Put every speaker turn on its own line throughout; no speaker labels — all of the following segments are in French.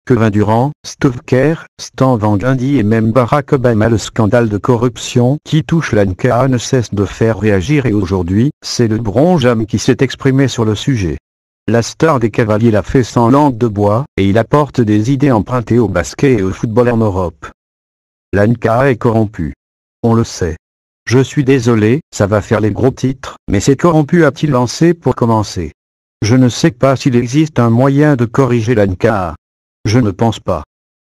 Kevin Durant, Steve Kerr, Stan Van Gundy et même Barack Obama. Le scandale de corruption qui touche la NBA ne cesse de faire réagir et aujourd'hui, c'est LeBron James qui s'est exprimé sur le sujet. La star des Cavaliers l'a fait sans langue de bois, et il apporte des idées empruntées au basket et au football en Europe. La NBA est corrompue. On le sait. Je suis désolé, ça va faire les gros titres, mais c'est corrompu, a-t-il lancé pour commencer. Je ne sais pas s'il existe un moyen de corriger la NBA. Je ne pense pas.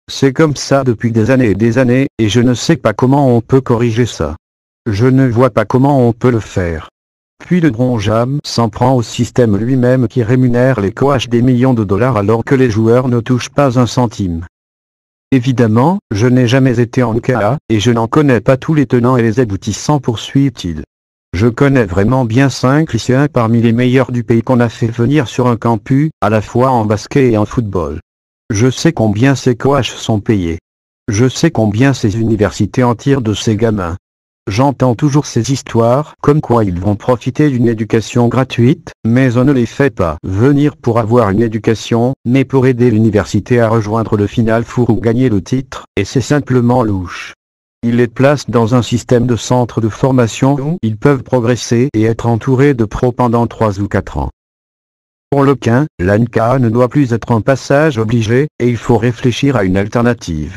C'est comme ça depuis des années, et je ne sais pas comment on peut corriger ça. Je ne vois pas comment on peut le faire. Puis LeBron James s'en prend au système lui-même qui rémunère les coachs des millions de dollars alors que les joueurs ne touchent pas un centime. Évidemment, je n'ai jamais été en NBA, et je n'en connais pas tous les tenants et les aboutissants, poursuit-il. Je connais vraiment bien 5 lycéens parmi les meilleurs du pays qu'on a fait venir sur un campus, à la fois en basket et en football. Je sais combien ces coachs sont payés. Je sais combien ces universités en tirent de ces gamins. J'entends toujours ces histoires comme quoi ils vont profiter d'une éducation gratuite, mais on ne les fait pas venir pour avoir une éducation, mais pour aider l'université à rejoindre le Final Four ou gagner le titre, et c'est simplement louche. Ils les placent dans un système de centre de formation où ils peuvent progresser et être entourés de pros pendant 3 ou 4 ans. Pour le Quin, la NBA ne doit plus être un passage obligé, et il faut réfléchir à une alternative.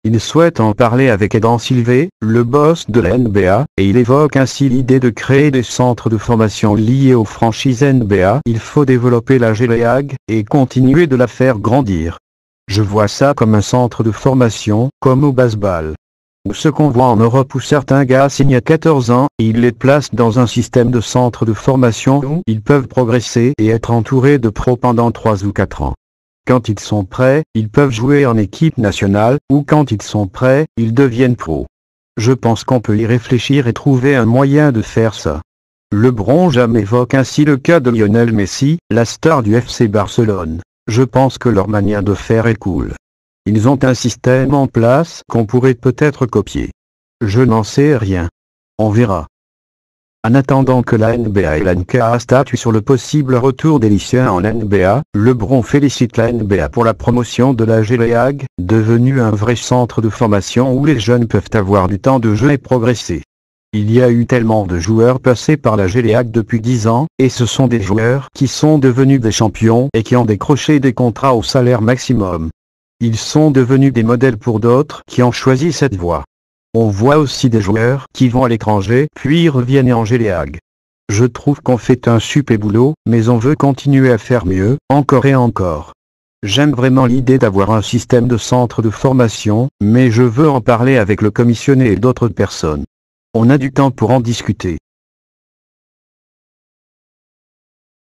Il souhaite en parler avec Adam Silver, le boss de la NBA, et il évoque ainsi l'idée de créer des centres de formation liés aux franchises NBA. Il faut développer la G-League, et continuer de la faire grandir. Je vois ça comme un centre de formation, comme au baseball. Ou ce qu'on voit en Europe où certains gars signent à 14 ans, et ils les placent dans un système de centre de formation où ils peuvent progresser et être entourés de pros pendant 3 ou 4 ans. Quand ils sont prêts, ils peuvent jouer en équipe nationale, ou quand ils sont prêts, ils deviennent pros. Je pense qu'on peut y réfléchir et trouver un moyen de faire ça. LeBron James évoque ainsi le cas de Lionel Messi, la star du FC Barcelone. Je pense que leur manière de faire est cool. Ils ont un système en place qu'on pourrait peut-être copier. Je n'en sais rien. On verra. En attendant que la NBA et la NBA statuent sur le possible retour des lycéens en NBA, LeBron félicite la NBA pour la promotion de la G-League, devenue un vrai centre de formation où les jeunes peuvent avoir du temps de jeu et progresser. Il y a eu tellement de joueurs passés par la G-League depuis 10 ans, et ce sont des joueurs qui sont devenus des champions et qui ont décroché des contrats au salaire maximum. Ils sont devenus des modèles pour d'autres qui ont choisi cette voie. On voit aussi des joueurs qui vont à l'étranger puis reviennent en G-League. Je trouve qu'on fait un super boulot, mais on veut continuer à faire mieux, encore et encore. J'aime vraiment l'idée d'avoir un système de centre de formation, mais je veux en parler avec le commissionné et d'autres personnes. On a du temps pour en discuter.